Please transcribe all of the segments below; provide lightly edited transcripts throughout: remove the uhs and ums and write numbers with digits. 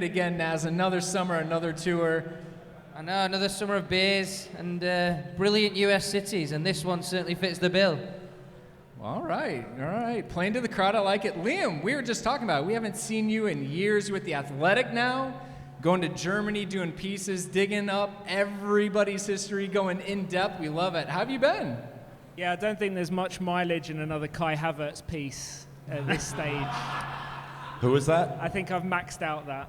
Again, Naz, another summer, another tour. I know, another summer of beers and brilliant US cities, and this one certainly fits the bill. All right. Playing to the crowd, I like it. Liam, we were just talking about it. We haven't seen you in years with The Athletic now, going to Germany, doing pieces, digging up everybody's history, going in depth. We love it. How have you been? Yeah, I don't think there's much mileage in another Kai Havertz piece at this stage. Who was that? I think I've maxed out that.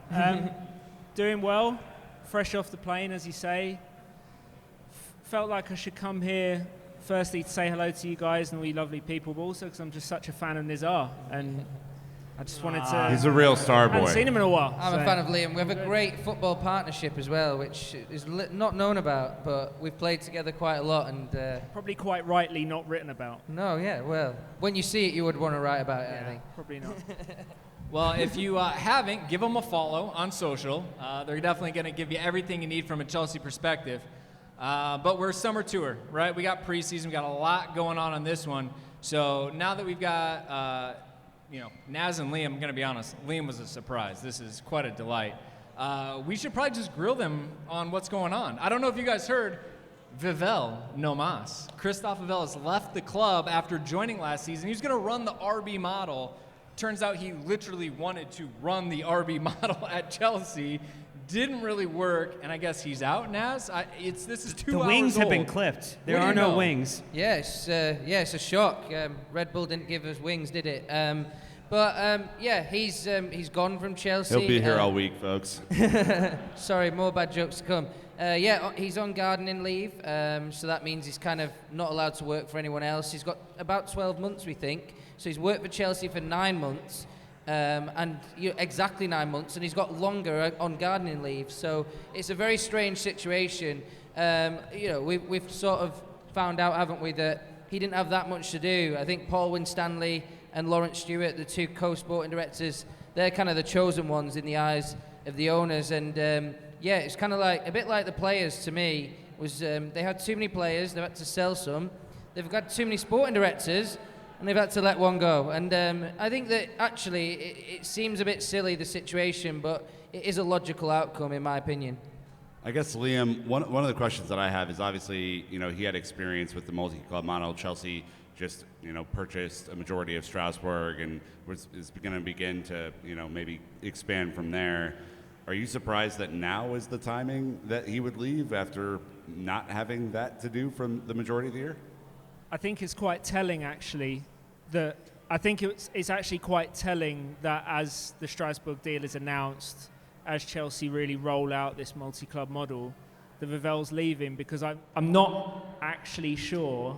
Doing well, fresh off the plane, as you say. Felt like I should come here, firstly, to say hello to you guys and all you lovely people, but also because I'm just such a fan of Nizaar. And I just wanted to... He's a real star boy. I haven't seen him in a while. I'm a fan of Liam. We have a great football partnership as well, which is not known about, but we've played together quite a lot. And probably quite rightly not written about. No, yeah, well, when you see it, you would want to write about it, Yeah, I think. probably not. Well, if you haven't, give them a follow on social. They're definitely going to give you everything you need from a Chelsea perspective. But we're summer tour, right? We got preseason. We got a lot going on this one. So now that we've got, Naz and Liam, I'm going to be honest, Liam was a surprise. This is quite a delight. We should probably just grill them on what's going on. I don't know if you guys heard, Vivell no mas. Christoph Vivell has left the club after joining last season. He's going to run the RB model. Turns out he literally wanted to run the RB model at Chelsea. Didn't really work, and I guess he's out, Naz. This is 2 hours old. The wings have been clipped. There are no wings. Yes, it's a shock. Red Bull didn't give us wings, did it? He's gone from Chelsea. He'll be here all week, folks. Sorry, more bad jokes to come. He's on gardening leave, so that means he's kind of not allowed to work for anyone else. He's got about 12 months, we think. So he's worked for Chelsea for 9 months, exactly 9 months, and he's got longer on gardening leave. So it's a very strange situation. We've sort of found out, haven't we, that he didn't have that much to do. I think Paul Winstanley and Lawrence Stewart, the two co-sporting directors, they're kind of the chosen ones in the eyes of the owners. And it's kind of like a bit like the players to me. They had too many players, they've had to sell some. They've got too many sporting directors, and they've had to let one go. And I think that actually it seems a bit silly, the situation, but it is a logical outcome, in my opinion. I guess, Liam, one of the questions that I have is obviously, he had experience with the multi-club model. Chelsea just, purchased a majority of Strasbourg and is going to begin to, maybe expand from there. Are you surprised that now is the timing that he would leave after not having that to do from the majority of the year? I think it's quite telling, actually, that it's actually quite telling that as the Strasbourg deal is announced, as Chelsea really roll out this multi-club model, the Vivell's leaving, because I'm not actually sure.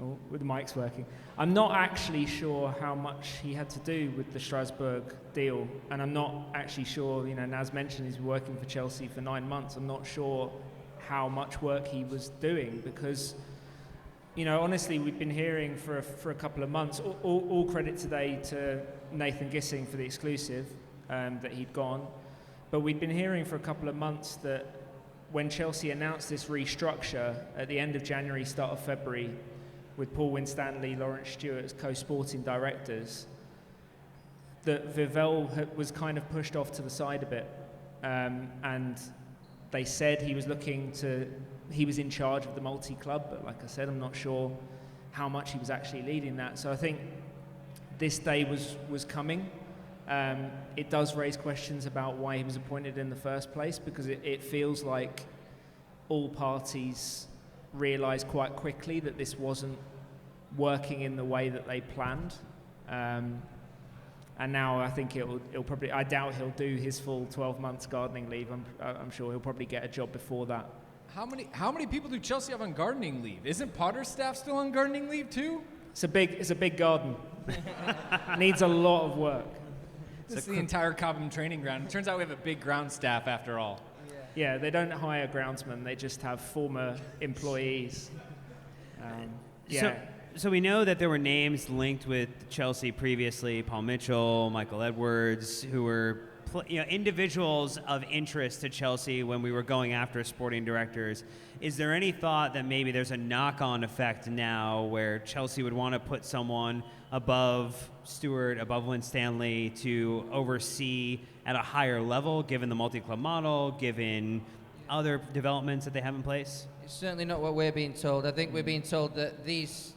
Oh, with the mic's working. I'm not actually sure how much he had to do with the Strasbourg deal, and I'm not actually sure. Naz mentioned he's been working for Chelsea for 9 months. I'm not sure how much work he was doing, because, honestly, we've been hearing for a couple of months. All credit today to Nathan Gissing for the exclusive that he'd gone. But we'd been hearing for a couple of months that when Chelsea announced this restructure at the end of January, start of February, with Paul Winstanley, Lawrence Stewart as co-sporting directors, that Vivell was kind of pushed off to the side a bit. And they said he was in charge of the multi-club, but like I said, I'm not sure how much he was actually leading that. So I think this day was coming. It does raise questions about why he was appointed in the first place, because it feels like all parties realised quite quickly that this wasn't working in the way that they planned. And now I think it'll probably, I doubt he'll do his full 12 months gardening leave. I'm sure he'll probably get a job before that. How many people do Chelsea have on gardening leave? Isn't Potter's staff still on gardening leave too? It's a big garden. Needs a lot of work. This is the entire Cobham training ground. It turns out we have a big ground staff after all. Yeah, they don't hire groundsmen. They just have former employees. So we know that there were names linked with Chelsea previously, Paul Mitchell, Michael Edwards, who were individuals of interest to Chelsea when we were going after sporting directors. Is there any thought that maybe there's a knock-on effect now where Chelsea would want to put someone above Stewart, above Winstanley to oversee at a higher level, given the multi-club model, given other developments that they have in place? It's certainly not what we're being told. I think we're being told that these,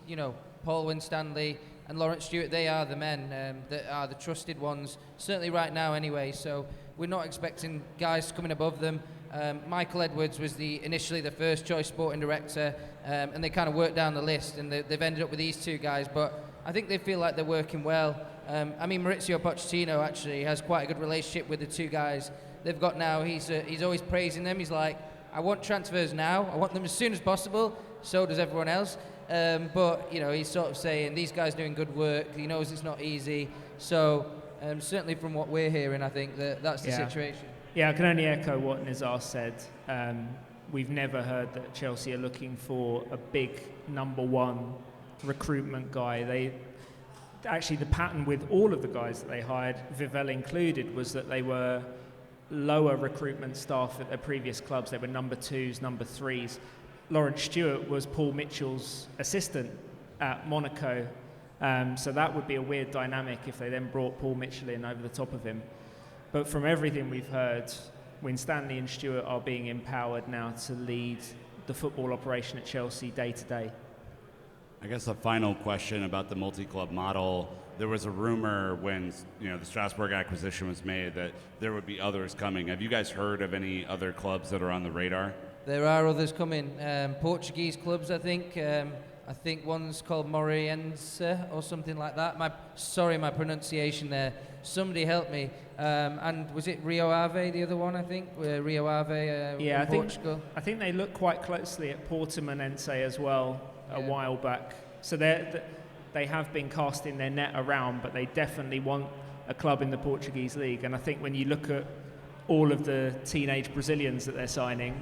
Paul Winstanley and Lawrence Stewart, they are the men that are the trusted ones, certainly right now anyway. So we're not expecting guys coming above them. Michael Edwards was initially the first choice sporting director, and they kind of worked down the list, and they've ended up with these two guys. But I think they feel like they're working well. Maurizio Pochettino actually has quite a good relationship with the two guys they've got now. He's always praising them. He's like, I want transfers now. I want them as soon as possible. So does everyone else. But he's sort of saying these guys doing good work. He knows it's not easy. So certainly from what we're hearing, I think that's the situation. Yeah, I can only echo what Nizaar said. We've never heard that Chelsea are looking for a big number one recruitment guy. The pattern with all of the guys that they hired, Vivell included, was that they were lower recruitment staff at their previous clubs. They were number twos, number threes. Lawrence Stewart was Paul Mitchell's assistant at Monaco. So that would be a weird dynamic if they then brought Paul Mitchell in over the top of him. But from everything we've heard, Winstanley and Stewart are being empowered now to lead the football operation at Chelsea day to day. I guess a final question about the multi-club model. There was a rumor when the Strasbourg acquisition was made that there would be others coming. Have you guys heard of any other clubs that are on the radar? There are others coming. Portuguese clubs, I think. I think one's called Moreirense or something like that. My pronunciation there. Somebody help me. And was it Rio Ave, the other one, I think? Rio Ave in Portugal. I think they look quite closely at Portimonense as well a while back. So they have been casting their net around, but they definitely want a club in the Portuguese league. And I think when you look at all of the teenage Brazilians that they're signing,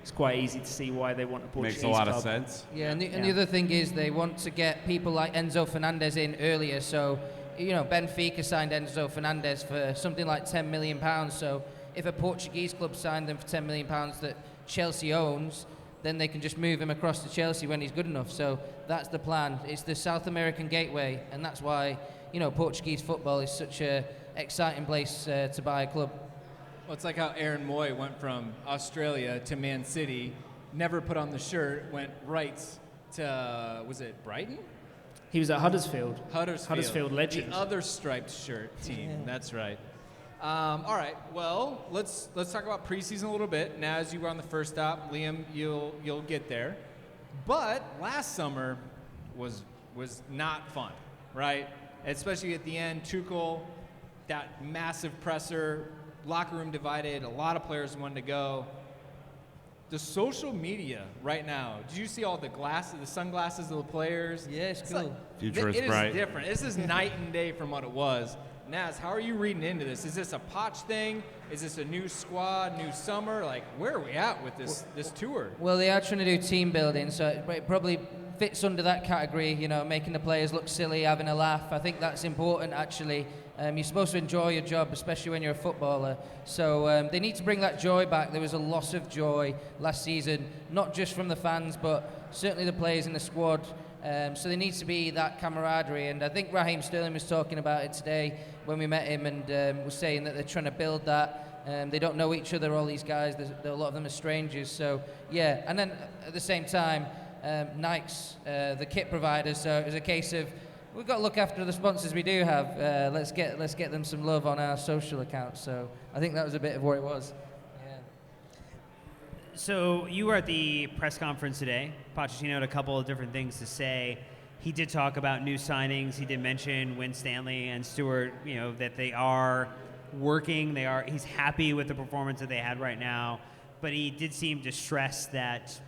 it's quite easy to see why they want a Portuguese club. Makes a lot of sense. Yeah, and the other thing is they want to get people like Enzo Fernandez in earlier. So, Benfica signed Enzo Fernandez for something like £10 million. So if a Portuguese club signed them for £10 million that Chelsea owns, then they can just move him across to Chelsea when he's good enough. So that's the plan. It's the South American gateway, and that's why, Portuguese football is such an exciting place to buy a club. Well, it's like how Aaron Moy went from Australia to Man City, never put on the shirt, went right to, was it Brighton? He was at Huddersfield. Huddersfield legend. The other striped shirt team. That's right. All right. Well, let's talk about preseason a little bit. Naz, you were on the first stop. Liam, you'll get there. But last summer was not fun, right? Especially at the end, Tuchel, that massive presser, locker room divided. A lot of players wanted to go. The social media right now. Did you see all the sunglasses of the players? Yeah, it's cool. Like, Future is it bright. is different. This is night and day from what it was. Naz, how are you reading into this? Is this a Poch thing? Is this a new squad, new summer? Like, where are we at with this tour? Well, they are trying to do team building, so it probably fits under that category, making the players look silly, having a laugh. I think that's important, actually. You're supposed to enjoy your job, especially when you're a footballer. So they need to bring that joy back. There was a loss of joy last season, not just from the fans, but certainly the players in the squad. So there needs to be that camaraderie. And I think Raheem Sterling was talking about it today when we met him, and was saying that they're trying to build that. They don't know each other, all these guys. A lot of them are strangers. So, yeah. And then at the same time, Nike's the kit providers. So it was a case of, we've got to look after the sponsors we do have. Let's get them some love on our social accounts. So I think that was a bit of what it was. Yeah. So you were at the press conference today. Pochettino had a couple of different things to say. He did talk about new signings. He did mention Winstanley and Stewart, that they are working. He's happy with the performance that they had right now. But he did seem to stress that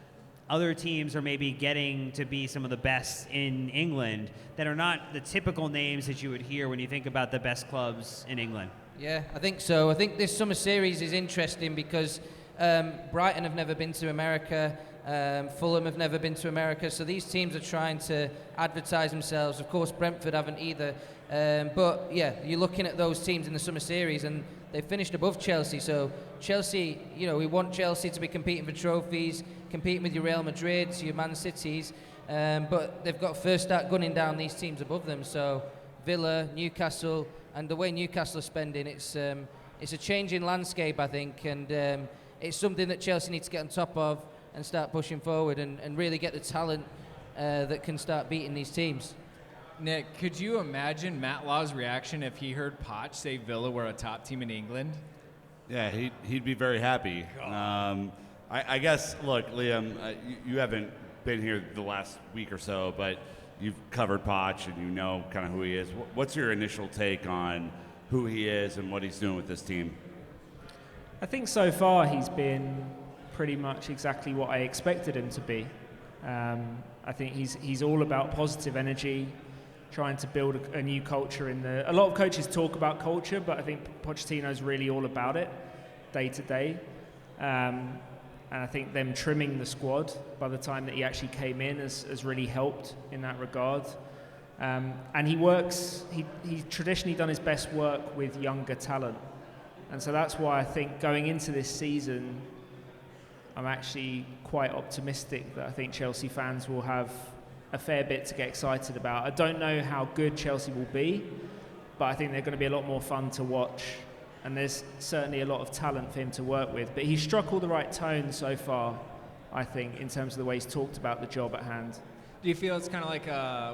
other teams are maybe getting to be some of the best in England that are not the typical names that you would hear when you think about the best clubs in England. Yeah, I think so. I think this summer series is interesting because Brighton have never been to America. Fulham have never been to America, so these teams are trying to advertise themselves. Of course, Brentford haven't either. But yeah, you're looking at those teams in the summer series, and they finished above Chelsea. So Chelsea, we want Chelsea to be competing for trophies, competing with your Real Madrids, your Man Cities, but they've got to first start gunning down these teams above them. So Villa, Newcastle, and the way Newcastle are spending, it's a changing landscape, I think, and it's something that Chelsea needs to get on top of and start pushing forward and really get the talent that can start beating these teams. Nick, could you imagine Matt Law's reaction if he heard Poch say Villa were a top team in England? Yeah, he'd be very happy. I guess, look, Liam, you haven't been here the last week or so, but you've covered Poch and you know kind of who he is. What's your initial take on who he is and what he's doing with this team? I think so far he's been pretty much exactly what I expected him to be. I think he's all about positive energy, trying to build a new culture a lot of coaches talk about culture, but I think Pochettino's really all about it day to day. And I think them trimming the squad by the time that he actually came in has really helped in that regard. And he's traditionally done his best work with younger talent. And so that's why I think going into this season, I'm actually quite optimistic that I think Chelsea fans will have a fair bit to get excited about. I don't know how good Chelsea will be, but I think they're going to be a lot more fun to watch. And there's certainly a lot of talent for him to work with. But he's struck all the right tones so far, I think, in terms of the way he's talked about the job at hand. Do you feel it's kind of like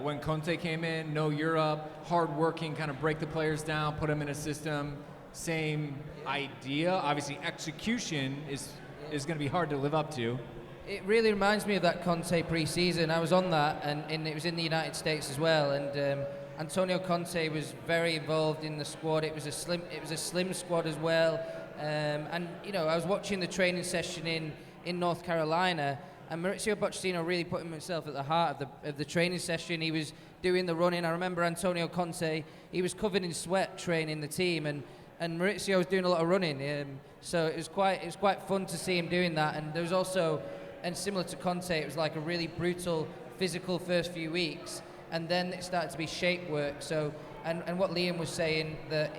when Conte came in, no Europe, hard-working, kind of break the players down, put them in a system, same idea? Obviously, execution is going to be hard to live up to. It really reminds me of that Conte pre-season. I was on that, and it was in the United States as well. And Antonio Conte was very involved in the squad. It was a slim squad as well. And I was watching the training session in North Carolina, and Mauricio Pochettino really put himself at the heart of the training session. He was doing the running. I remember Antonio Conte. He was covered in sweat training the team, and Mauricio was doing a lot of running. So it was quite fun to see him doing that. And there was also, and similar to Conte, it was like a really brutal physical first few weeks, and then it started to be shape work. So and what Liam was saying, that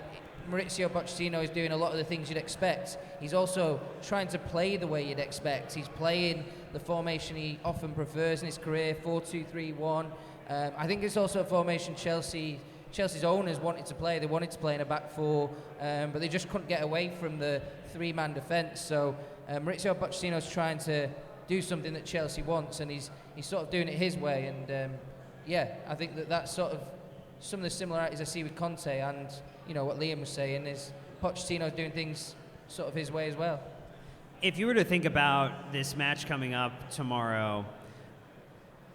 Mauricio Pochettino is doing a lot of the things you'd expect. He's also trying to play the way you'd expect. He's playing the formation he often prefers in his career, 4-2-3-1. I think it's also a formation Chelsea's owners wanted to play. They wanted to play in a back four, but they just couldn't get away from the three-man defence. So Mauricio Pochettino's trying to do something that Chelsea wants, and he's sort of doing it his way. And I think that's sort of some of the similarities I see with Conte, and what Liam was saying is Pochettino's doing things sort of his way as well. If you were to think about this match coming up tomorrow,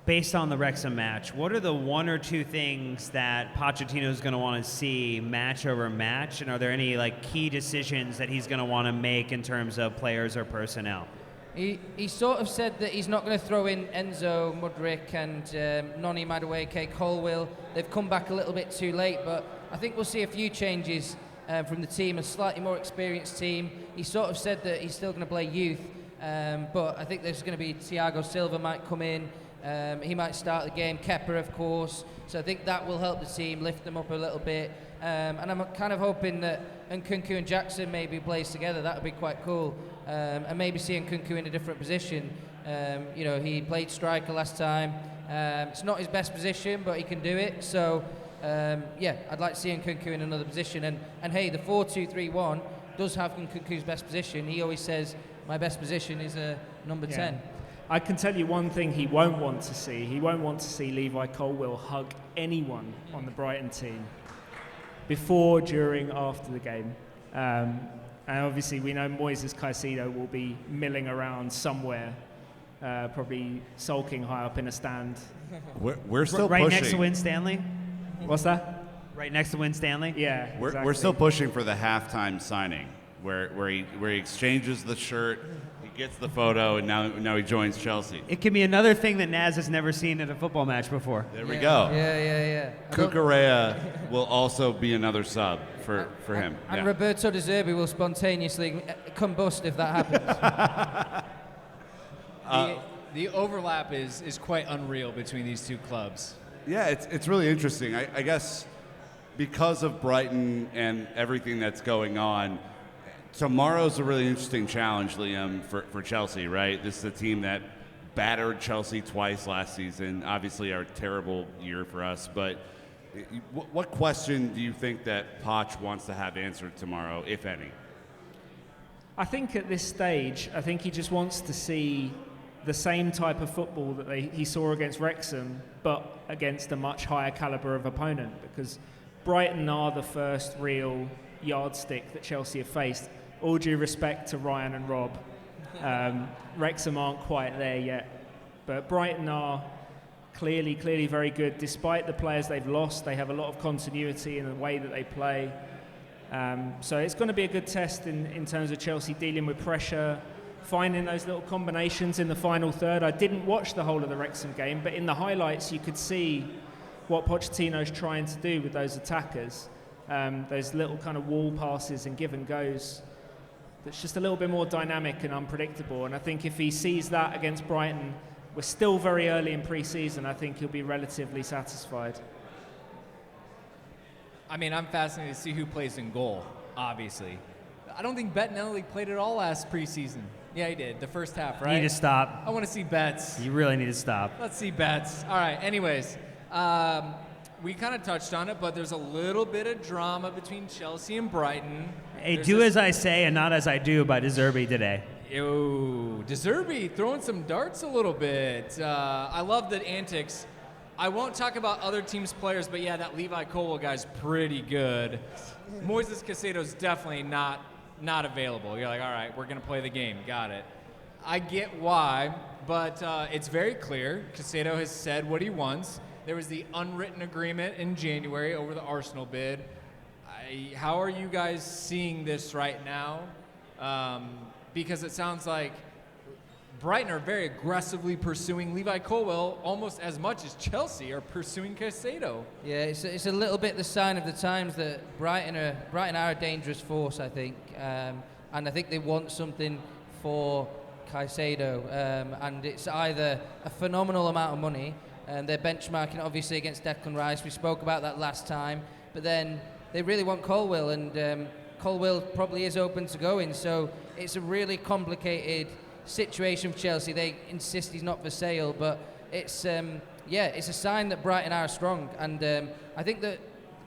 based on the Wrexham match, what are the one or two things that Pochettino is going to want to see match over match, and are there any key decisions that he's going to want to make in terms of players or personnel? He sort of said that he's not going to throw in Enzo, Mudryk and Noni Madueke, Colwill. They've come back a little bit too late, but I think we'll see a few changes from the team, a slightly more experienced team. He sort of said that he's still going to play youth, but I think there's going to be Thiago Silva might come in. He might start the game, Kepa of course, so I think that will help the team, lift them up a little bit, and I'm kind of hoping that Nkunku and Jackson maybe plays together. That would be quite cool, and maybe see Nkunku in a different position. He played striker last time. It's not his best position, but he can do it, so I'd like to see Nkunku in another position, and hey, the 4-2-3-1 does have Nkunku's best position. He always says my best position is number 10. I can tell you one thing he won't want to see. He won't want to see Levi Colwill hug anyone on the Brighton team before, during, after the game. And obviously we know Moises Caicedo will be milling around somewhere, probably sulking high up in a stand. We're still right pushing. Next to Win Stanley? What's that? Right next to Win Stanley? Yeah, exactly. We're still pushing for the halftime signing where he exchanges the shirt, he gets the photo, and now he joins Chelsea. It can be another thing that Naz has never seen at a football match before. There we go. Yeah. Cucurella will also be another sub for him. And Roberto De Zerbi will spontaneously combust if that happens. The overlap is quite unreal between these two clubs. Yeah, it's really interesting. I guess because of Brighton and everything that's going on, tomorrow's a really interesting challenge, Liam, for Chelsea, right? This is a team that battered Chelsea twice last season. Obviously, a terrible year for us. But what question do you think that Poch wants to have answered tomorrow, if any? I think at this stage, I think he just wants to see the same type of football that he saw against Wrexham, but against a much higher calibre of opponent, because Brighton are the first real yardstick that Chelsea have faced. All due respect to Ryan and Rob. Wrexham aren't quite there yet, but Brighton are clearly very good. Despite the players they've lost, they have a lot of continuity in the way that they play. So it's going to be a good test in terms of Chelsea dealing with pressure, finding those little combinations in the final third. I didn't watch the whole of the Wrexham game, but in the highlights you could see what Pochettino's trying to do with those attackers. Those little kind of wall passes and give and goes. That's just a little bit more dynamic and unpredictable. And I think if he sees that against Brighton, we're still very early in pre-season, I think he'll be relatively satisfied. I mean, I'm fascinated to see who plays in goal, obviously. I don't think Bettinelli played at all last preseason. Yeah, he did, the first half, right? You need to stop. I want to see Betts. You really need to stop. Let's see Betts. All right, anyways. We kind of touched on it, but there's a little bit of drama between Chelsea and Brighton. Hey, do as I say and not as I do by De Zerbi today. Yo, De Zerbi throwing some darts a little bit. I love the antics. I won't talk about other teams' players, but yeah, that Levi Colwill guy's pretty good. Moises Caicedo's definitely not available. You're like, all right, we're going to play the game. Got it. I get why, but it's very clear. Caicedo has said what he wants. There was the unwritten agreement in January over the Arsenal bid. How are you guys seeing this right now? Because it sounds like Brighton are very aggressively pursuing Levi Colwill almost as much as Chelsea are pursuing Caicedo. Yeah, it's a little bit the sign of the times that Brighton are a dangerous force, I think. And I think they want something for Caicedo. And it's either a phenomenal amount of money, and they're benchmarking obviously against Declan Rice. We spoke about that last time. But then they really want Colwill, and Colwill probably is open to going. So it's a really complicated situation for Chelsea. They insist he's not for sale, but it's a sign that Brighton are strong. And I think that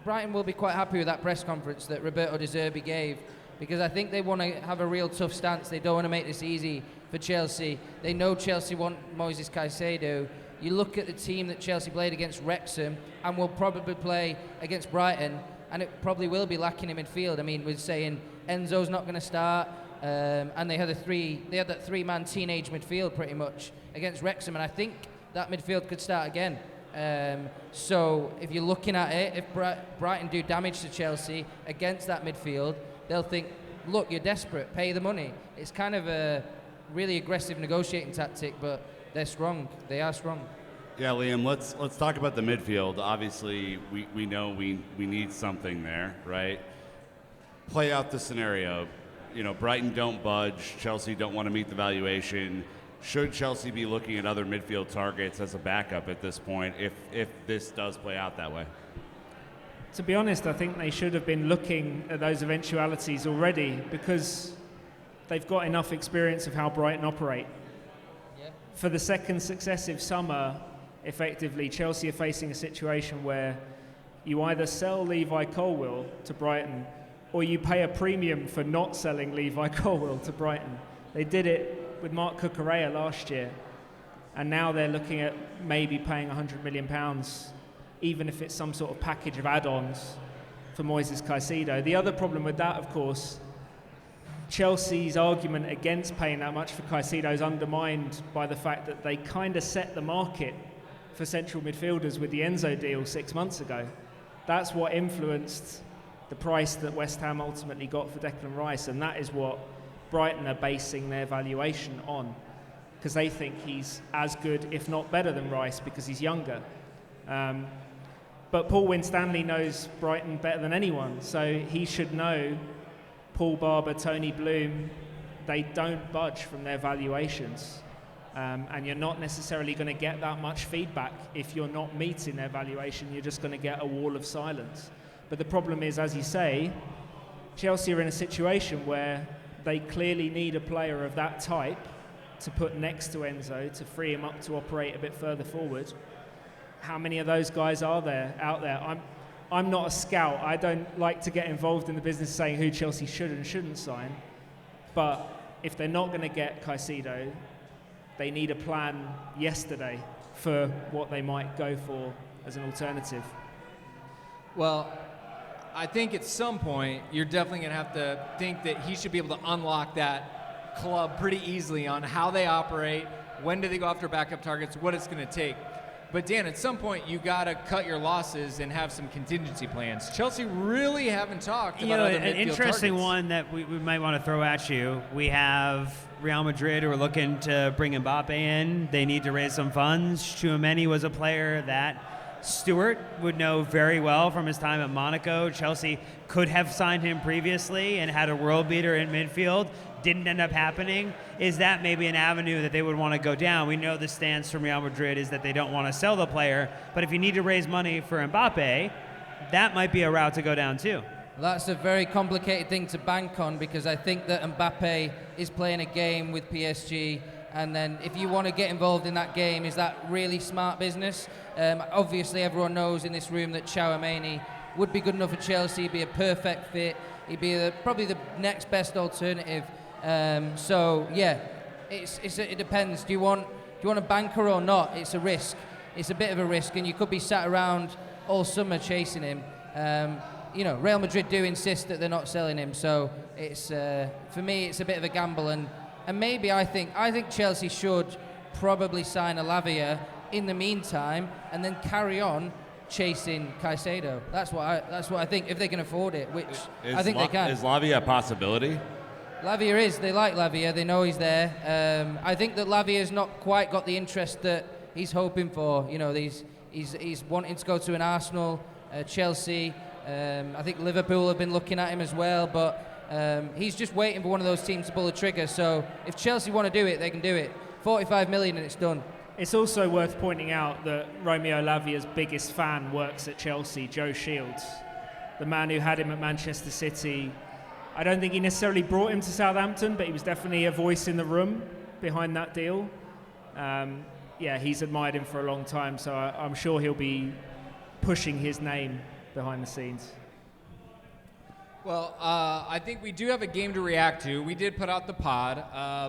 Brighton will be quite happy with that press conference that Roberto De Zerbi gave, because I think they want to have a real tough stance. They don't want to make this easy for Chelsea. They know Chelsea want Moises Caicedo. You look at the team that Chelsea played against Wrexham and will probably play against Brighton, and it probably will be lacking in midfield. I mean, we're saying Enzo's not going to start, and they had that three-man teenage midfield pretty much against Wrexham, and I think that midfield could start again. So if you're looking at it, if Brighton do damage to Chelsea against that midfield, they'll think, look, you're desperate, pay the money. It's kind of a really aggressive negotiating tactic, but they're strong. They are strong. Yeah, Liam, let's talk about the midfield. Obviously, we know we need something there, right? Play out the scenario. You know, Brighton don't budge. Chelsea don't want to meet the valuation. Should Chelsea be looking at other midfield targets as a backup at this point if this does play out that way? To be honest, I think they should have been looking at those eventualities already, because they've got enough experience of how Brighton operate. Yeah. For the second successive summer, effectively, Chelsea are facing a situation where you either sell Levi Colwill to Brighton or you pay a premium for not selling Levi Colwill to Brighton. They did it with Mark Cucurella last year, and now they're looking at maybe paying £100 million, even if it's some sort of package of add-ons for Moises Caicedo. The other problem with that, of course, Chelsea's argument against paying that much for Caicedo is undermined by the fact that they kind of set the market for central midfielders with the Enzo deal 6 months ago. That's what influenced the price that West Ham ultimately got for Declan Rice, and that is what Brighton are basing their valuation on, because they think he's as good, if not better than Rice, because he's younger. But Paul Winstanley knows Brighton better than anyone, so he should know Paul Barber, Tony Bloom, they don't budge from their valuations. And you're not necessarily going to get that much feedback. If you're not meeting their valuation, you're just going to get a wall of silence. But the problem is, as you say, Chelsea are in a situation where they clearly need a player of that type to put next to Enzo to free him up to operate a bit further forward. How many of those guys are there out there? I'm not a scout. I don't like to get involved in the business saying who Chelsea should and shouldn't sign. But if they're not going to get Caicedo, they need a plan yesterday for what they might go for as an alternative. Well, I think at some point you're definitely going to have to think that he should be able to unlock that club pretty easily on how they operate, when do they go after backup targets, what it's going to take. But Dan, at some point you got to cut your losses and have some contingency plans. Chelsea really haven't talked about other midfield an interesting targets. one that we might want to throw at you. We have Real Madrid who are looking to bring Mbappe in. They need to raise some funds. Tchouameni was a player that Stewart would know very well from his time at Monaco. Chelsea could have signed him previously and had a world beater in midfield. Didn't end up happening. Is that maybe an avenue that they would want to go down? We know the stance from Real Madrid is that they don't want to sell the player, but if you need to raise money for Mbappe, that might be a route to go down too. That's a very complicated thing to bank on, because I think that Mbappe is playing a game with PSG, and then if you want to get involved in that game, is that really smart business? Obviously, everyone knows in this room that Tchouameni would be good enough for Chelsea. He'd be a perfect fit. He'd be probably the next best alternative. So yeah, it depends. Do you want a banker or not? It's a risk. It's a bit of a risk, and you could be sat around all summer chasing him. Real Madrid do insist that they're not selling him, so it's for me it's a bit of a gamble, and maybe I think Chelsea should probably sign a Lavia in the meantime, and then carry on chasing Caicedo. That's what I think, if they can afford it, which I think they can. Is Lavia a possibility? Lavia is. They like Lavia. They know he's there. I think that Lavia's not quite got the interest that he's hoping for. You know, he's wanting to go to an Arsenal, Chelsea. I think Liverpool have been looking at him as well, but he's just waiting for one of those teams to pull the trigger. So if Chelsea want to do it, they can do it. 45 million and it's done. It's also worth pointing out that Romeo Lavia's biggest fan works at Chelsea, Joe Shields, the man who had him at Manchester City. I don't think he necessarily brought him to Southampton, but he was definitely a voice in the room behind that deal. He's admired him for a long time, so I'm sure he'll be pushing his name behind the scenes. Well, I think we do have a game to react to. We did put out the pod,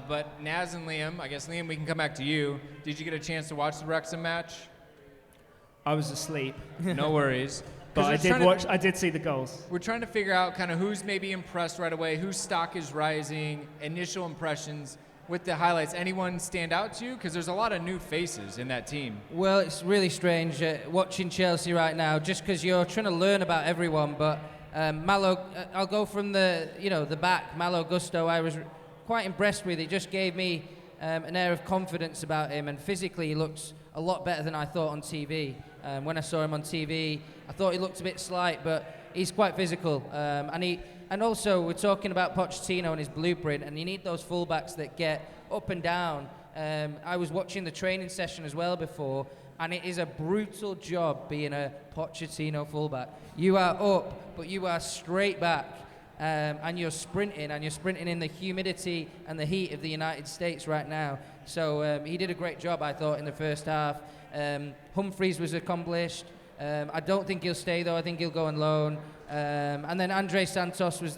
but Naz and Liam, I guess, Liam, we can come back to you. Did you get a chance to watch the Wrexham match? I was asleep. No worries. But I did see the goals. We're trying to figure out kind of who's maybe impressed right away, whose stock is rising, initial impressions with the highlights. Anyone stand out to you? Because there's a lot of new faces in that team. Well, it's really strange watching Chelsea right now, just because you're trying to learn about everyone. But Malo, I'll go from the back. Malo Gusto, I was quite impressed with. He just gave me an air of confidence about him, and physically he looks a lot better than I thought on TV. When I saw him on TV, I thought he looked a bit slight, but he's quite physical. And also, we're talking about Pochettino and his blueprint, and you need those fullbacks that get up and down. I was watching the training session as well before, and it is a brutal job being a Pochettino fullback. You are up, but you are straight back, and you're sprinting in the humidity and the heat of the United States right now. So he did a great job, I thought, in the first half. Humphreys was accomplished. I don't think he'll stay, though. I think he'll go on loan. And then Andre Santos was,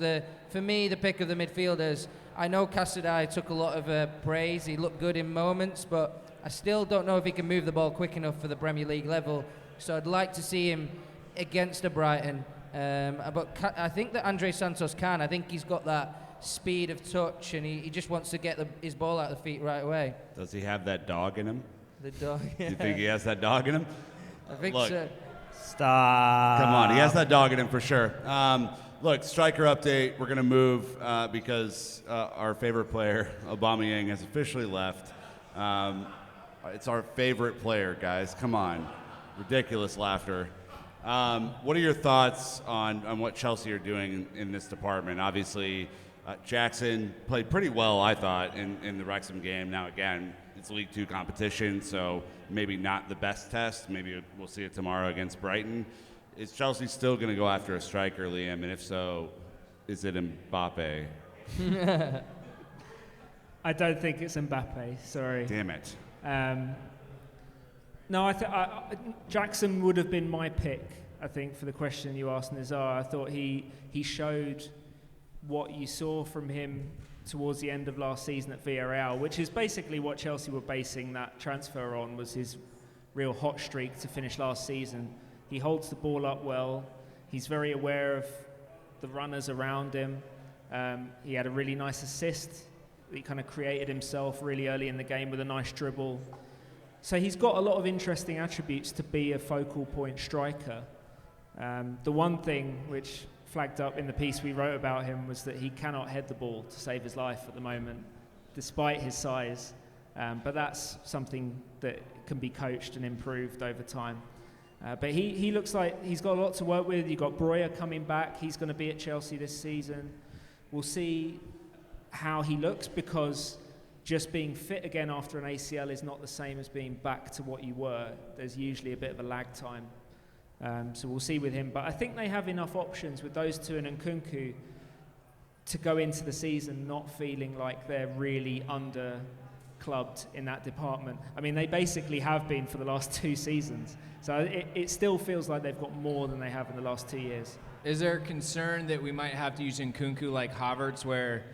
for me, the pick of the midfielders. I know Casadei took a lot of praise. He looked good in moments, but I still don't know if he can move the ball quick enough for the Premier League level. So I'd like to see him against a Brighton. But I think that Andre Santos can. I think he's got that speed of touch, and he just wants to get his ball out of the feet right away. Does he have that dog in him? The dog. Do you think he has that dog in him? I think Look, so. Stop. Come on, he has that dog in him for sure. Look, striker update. We're going to move because our favorite player, Aubameyang, has officially left. It's our favorite player, guys. Come on. Ridiculous laughter. What are your thoughts on what Chelsea are doing in this department? Obviously, Jackson played pretty well, I thought, in the Wrexham game. Now, again, it's League Two competition, so maybe not the best test. Maybe we'll see it tomorrow against Brighton. Is Chelsea still going to go after a striker, Liam? And if so, is it Mbappe? I don't think it's Mbappe. Sorry. Damn it. No, Jackson would have been my pick, I think, for the question you asked Nizaar. I thought he showed what you saw from him towards the end of last season at Villarreal, which is basically what Chelsea were basing that transfer on, was his real hot streak to finish last season. He holds the ball up well. He's very aware of the runners around him. He had a really nice assist. He kind of created himself really early in the game with a nice dribble. So he's got a lot of interesting attributes to be a focal point striker. The one thing which flagged up in the piece we wrote about him was that he cannot head the ball to save his life at the moment, despite his size. But that's something that can be coached and improved over time. But he looks like he's got a lot to work with. You've got Breuer coming back. He's going to be at Chelsea this season. We'll see how he looks, because just being fit again after an ACL is not the same as being back to what you were. There's usually a bit of a lag time. So we'll see with him. But I think they have enough options with those two and Nkunku to go into the season not feeling like they're really under-clubbed in that department. I mean, they basically have been for the last 2 seasons. So it still feels like they've got more than they have in the last 2 years. Is there a concern that we might have to use Nkunku like Havertz, where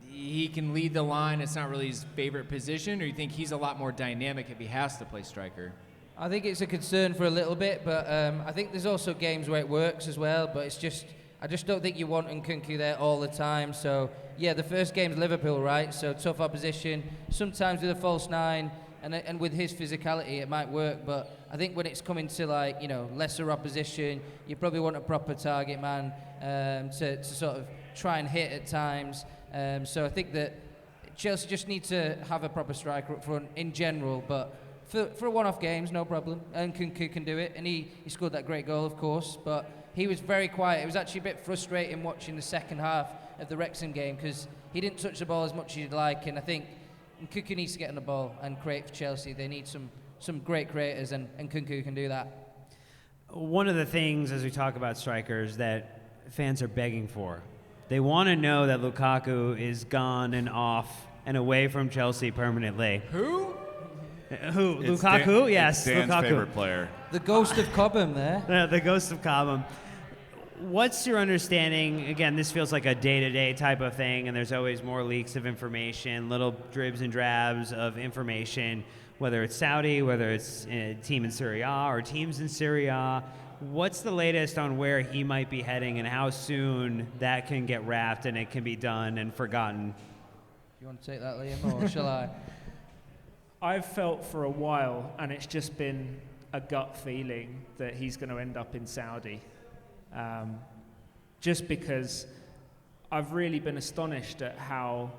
he can lead the line, it's not really his favorite position, or you think he's a lot more dynamic if he has to play striker? I think it's a concern for a little bit, but I think there's also games where it works as well, but I just don't think you want Nkunku there all the time. So, yeah, the first game's Liverpool, right? So tough opposition, sometimes with a false 9, and with his physicality it might work, but I think when it's coming to, like, you know, lesser opposition, you probably want a proper target man to sort of try and hit at times. So I think that Chelsea just need to have a proper striker up front in general, but for one-off games, no problem. And Nkunku can do it, and he scored that great goal, of course, but he was very quiet. It was actually a bit frustrating watching the second half of the Wrexham game, because he didn't touch the ball as much as you'd like, and I think Nkunku needs to get on the ball and create for Chelsea. They need some great creators, and Nkunku can do that. One of the things, as we talk about strikers, that fans are begging for, they want to know that Lukaku is gone and off and away from Chelsea permanently. Who? Lukaku? Yes, Dan's Lukaku. favorite player. The ghost of Cobham there. The ghost of Cobham. What's your understanding? Again, this feels like a day-to-day type of thing, and there's always more leaks of information, little dribs and drabs of information, whether it's Saudi, whether it's a team in Serie A or teams in Serie A. What's the latest on where he might be heading and how soon that can get wrapped and it can be done and forgotten? You want to take that, Liam, or shall I? I've felt for a while, and it's just been a gut feeling, that he's going to end up in Saudi. Just because I've really been astonished at how,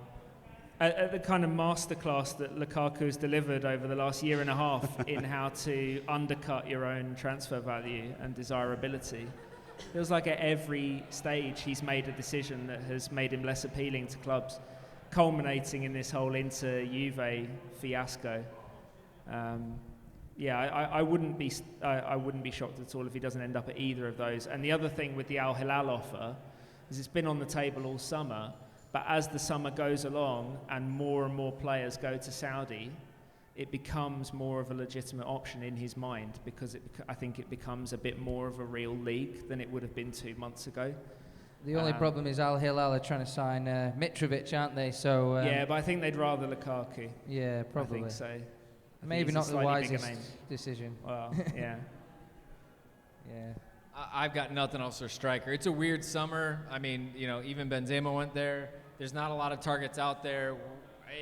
at the kind of masterclass that Lukaku has delivered over the last year and a half in how to undercut your own transfer value and desirability. It feels like at every stage he's made a decision that has made him less appealing to clubs, culminating in this whole Inter-Juve fiasco. I wouldn't be shocked at all if he doesn't end up at either of those. And the other thing with the Al Hilal offer is it's been on the table all summer, but as the summer goes along and more players go to Saudi, it becomes more of a legitimate option in his mind, because I think it becomes a bit more of a real league than it would have been 2 months ago. The only problem is Al Hilal are trying to sign Mitrovic, aren't they? So yeah, but I think they'd rather Lukaku. Yeah, probably. I think so. Maybe He's not a the slightly bigger wisest name. decision. Well, yeah. Yeah. I've got nothing else for striker. It's a weird summer. I mean, you know, even Benzema went there. There's not a lot of targets out there.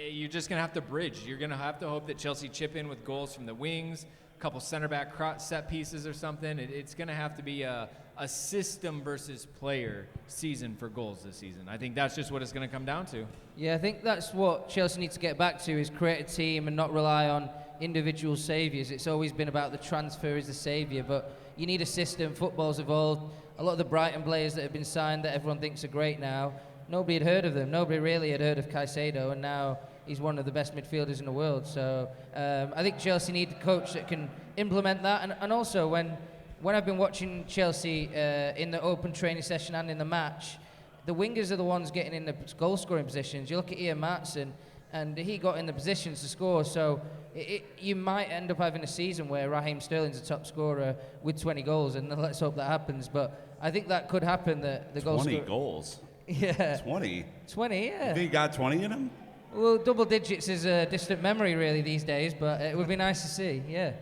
You're just going to have to bridge. You're going to have to hope that Chelsea chip in with goals from the wings, a couple center back set pieces or something. It's going to have to be a system versus player season for goals this season. I think that's just what it's going to come down to. Yeah, I think that's what Chelsea needs to get back to, is create a team and not rely on individual saviours. It's always been about the transfer is the saviour, but you need a system. Football's evolved. A lot of the Brighton players that have been signed that everyone thinks are great now, nobody had heard of them. Nobody really had heard of Caicedo, and now he's one of the best midfielders in the world. So I think Chelsea need a coach that can implement that. And also when I've been watching Chelsea in the open training session and in the match, the wingers are the ones getting in the goal scoring positions. You look at Ian Maatsen, and he got in the positions to score. So you might end up having a season where Raheem Sterling's a top scorer with 20 goals, and let's hope that happens. But I think that could happen. The goal 20 scorer. goals. Yeah. 20. 20. Yeah. You think he got 20 in him? Well, double digits is a distant memory really these days, but it would be nice to see. Yeah.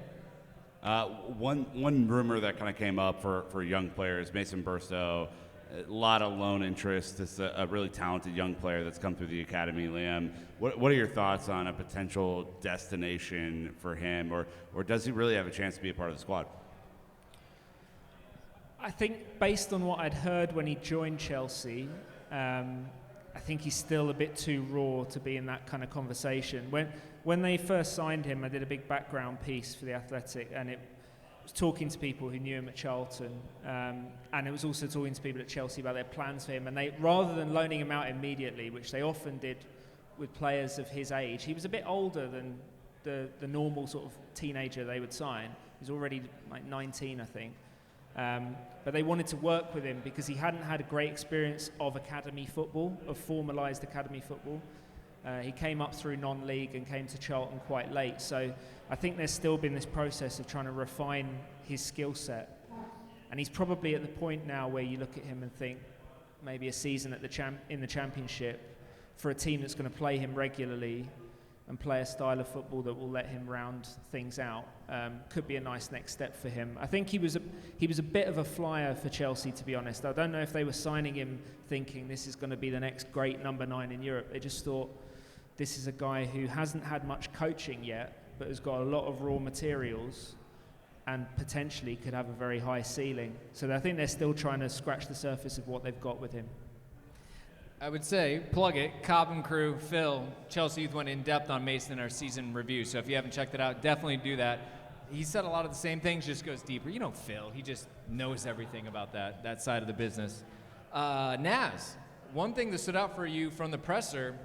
One rumor that kind of came up for young players, Mason Burstow, a lot of loan interest. It's a really talented young player that's come through the academy, Liam. What are your thoughts on a potential destination for him, or does he really have a chance to be a part of the squad? I think based on what I'd heard when he joined Chelsea, I think he's still a bit too raw to be in that kind of conversation. When they first signed him, I did a big background piece for The Athletic, and it was talking to people who knew him at Charlton, and it was also talking to people at Chelsea about their plans for him. And they, rather than loaning him out immediately, which they often did with players of his age, he was a bit older than the normal sort of teenager they would sign. He's already like 19, I think. But they wanted to work with him because he hadn't had a great experience of academy football, of formalised academy football. He came up through non-league and came to Charlton quite late. So I think there's still been this process of trying to refine his skill set. And he's probably at the point now where you look at him and think maybe a season at in the Championship for a team that's going to play him regularly and play a style of football that will let him round things out could be a nice next step for him. I think he was a bit of a flyer for Chelsea, to be honest. I don't know if they were signing him thinking this is going to be the next great number 9 in Europe. They just thought this is a guy who hasn't had much coaching yet, but has got a lot of raw materials and potentially could have a very high ceiling. So I think they're still trying to scratch the surface of what they've got with him. I would say, plug it, Cobb and Crew, Phil, Chelsea Youth went in depth on Mason in our season review, so if you haven't checked it out, definitely do that. He said a lot of the same things, just goes deeper. You know Phil, he just knows everything about that side of the business. Naz, one thing that stood out for you from the presser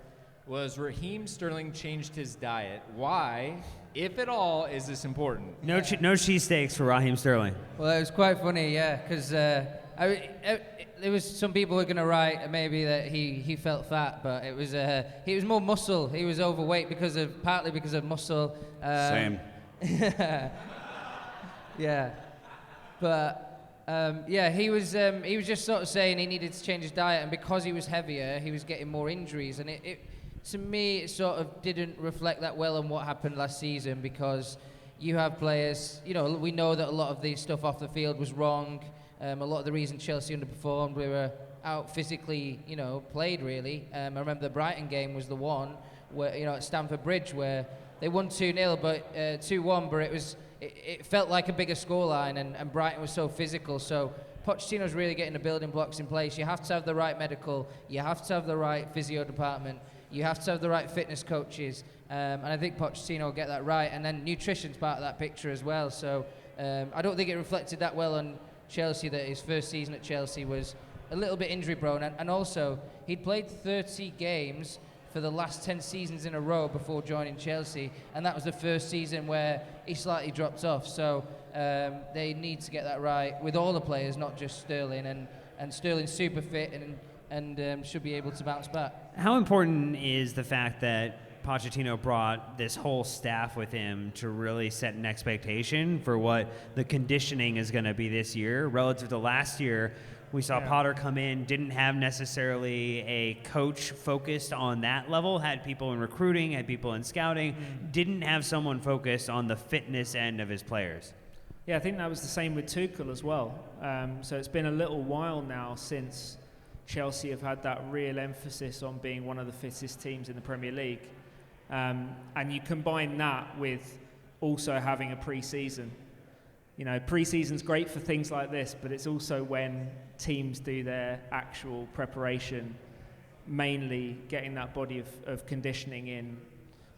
was Raheem Sterling changed his diet. Why, if at all, is this important? No cheesesteaks for Raheem Sterling. Well, it was quite funny, yeah, because there was some people who were going to write maybe that he felt fat, but it was more muscle. He was overweight partly because of muscle. Same. Yeah, but he was just sort of saying he needed to change his diet, and because he was heavier, he was getting more injuries, and it to me it sort of didn't reflect that well on what happened last season, because you have players, we know that a lot of the stuff off the field was wrong. A lot of the reason Chelsea underperformed, we were out physically, played really. I remember the Brighton game was the one where, at Stamford Bridge, where they won 2-0, but 2-1, but it felt like a bigger scoreline, and Brighton was so physical. So Pochettino's really getting the building blocks in place. You have to have the right medical, you have to have the right physio department, you have to have the right fitness coaches, and I think Pochettino will get that right. And then nutrition's part of that picture as well. So I don't think it reflected that well on Chelsea, that his first season at Chelsea was a little bit injury prone, and also he'd played 30 games for the last 10 seasons in a row before joining Chelsea, and that was the first season where he slightly dropped off. So they need to get that right with all the players, not just Sterling, and Sterling's super fit and should be able to bounce back. How important is the fact that Pochettino brought this whole staff with him to really set an expectation for what the conditioning is going to be this year relative to last year? We saw Potter come in, didn't have necessarily a coach focused on that level, had people in recruiting, had people in scouting, didn't have someone focused on the fitness end of his players. Yeah, I think that was the same with Tuchel as well. So it's been a little while now since Chelsea have had that real emphasis on being one of the fittest teams in the Premier League. And you combine that with also having a pre-season. Pre-season's great for things like this, but it's also when teams do their actual preparation, mainly getting that body of conditioning in,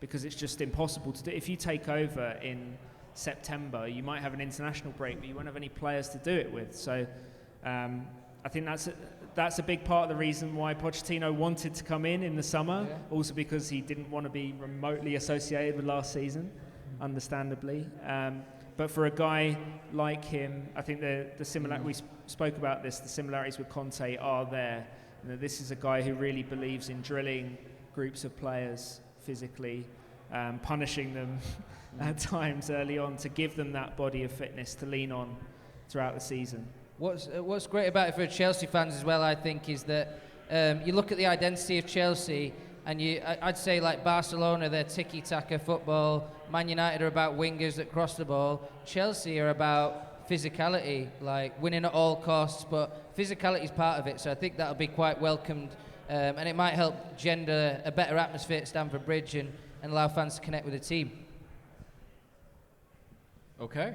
because it's just impossible to do. If you take over in September, you might have an international break, but you won't have any players to do it with. So I think that's a big part of the reason why Pochettino wanted to come in the summer, also because he didn't want to be remotely associated with last season, understandably. But for a guy like him, I think we spoke about this, the similarities with Conte are there. You know, this is a guy who really believes in drilling groups of players physically, punishing them at times early on to give them that body of fitness to lean on throughout the season. What's great about it for Chelsea fans as well, I think, is that you look at the identity of Chelsea, and I'd say like Barcelona, they're tiki-taka football. Man United are about wingers that cross the ball. Chelsea are about physicality, like winning at all costs, but physicality is part of it, so I think that'll be quite welcomed, and it might help gender a better atmosphere at Stamford Bridge and allow fans to connect with the team. Okay.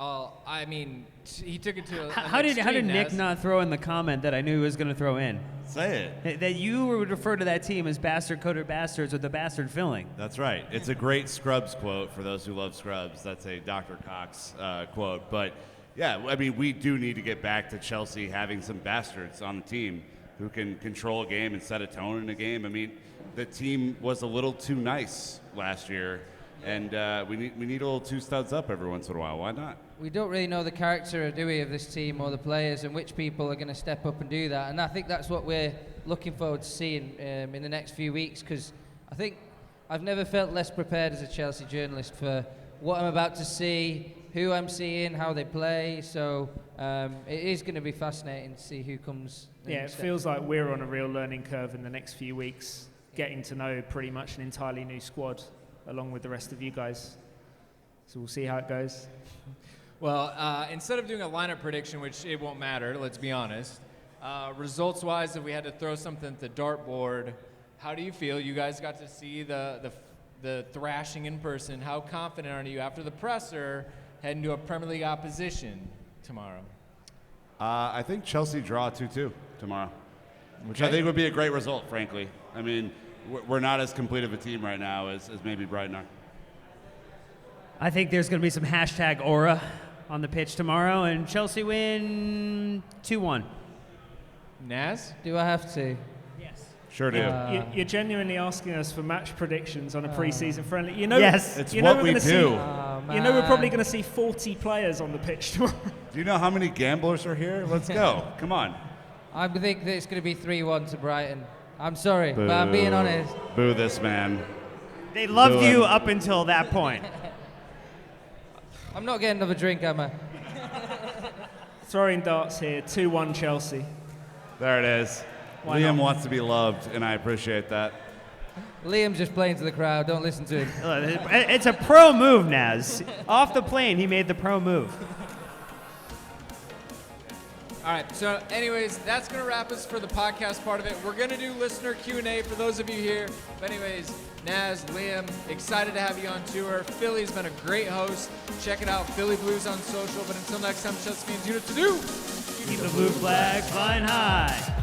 I mean, he took it to How did Nick not throw in the comment that I knew he was going to throw in? Say it. That you would refer to that team as bastard-coated bastards with the bastard filling. That's right. It's a great Scrubs quote for those who love Scrubs. That's a Dr. Cox quote. But, yeah, I mean, we do need to get back to Chelsea having some bastards on the team who can control a game and set a tone in a game. I mean, the team was a little too nice last year, and we need a little two studs up every once in a while. Why not? We don't really know the character, do we, of this team or the players and which people are going to step up and do that. And I think that's what we're looking forward to seeing in the next few weeks, because I think I've never felt less prepared as a Chelsea journalist for what I'm about to see, who I'm seeing, how they play. So it is going to be fascinating to see who comes. Yeah, it feels like we're on a real learning curve in the next few weeks, getting to know pretty much an entirely new squad along with the rest of you guys. So we'll see how it goes. Well, instead of doing a lineup prediction, which it won't matter, let's be honest, results-wise, if we had to throw something at the dartboard, how do you feel? You guys got to see the thrashing in person. How confident are you after the presser heading to a Premier League opposition tomorrow? I think Chelsea draw 2-2 tomorrow, which I think would be a great result, frankly. I mean, we're not as complete of a team right now as maybe Brighton are. I think there's going to be some hashtag aura on the pitch tomorrow, and Chelsea win 2-1. Naz? Do I have to? Yes. Sure do. You're genuinely asking us for match predictions on a pre-season friendly. You know, Yes. It's you know what we're we gonna do. See, you know we're probably going to see 40 players on the pitch tomorrow. Do you know how many gamblers are here? Let's go. Come on. I think that it's going to be 3-1 to Brighton. I'm sorry, but I'm being honest. Boo this man. They loved Boo you him. up until that point. I'm not getting another drink, am I? Throwing darts here, 2-1 Chelsea. There it is. Why Liam not? wants to be loved, and I appreciate that. Liam's just playing to the crowd. Don't listen to him. It's a pro move, Naz. Off the plane, he made the pro move. All right, so anyways, that's going to wrap us for the podcast part of it. We're going to do listener Q&A for those of you here. But anyways, Naz, Liam, excited to have you on tour. Philly's been a great host. Check it out, Philly Blues on social. But until next time, Chelsea fans, you know what to do. Keep the blue flag flying high.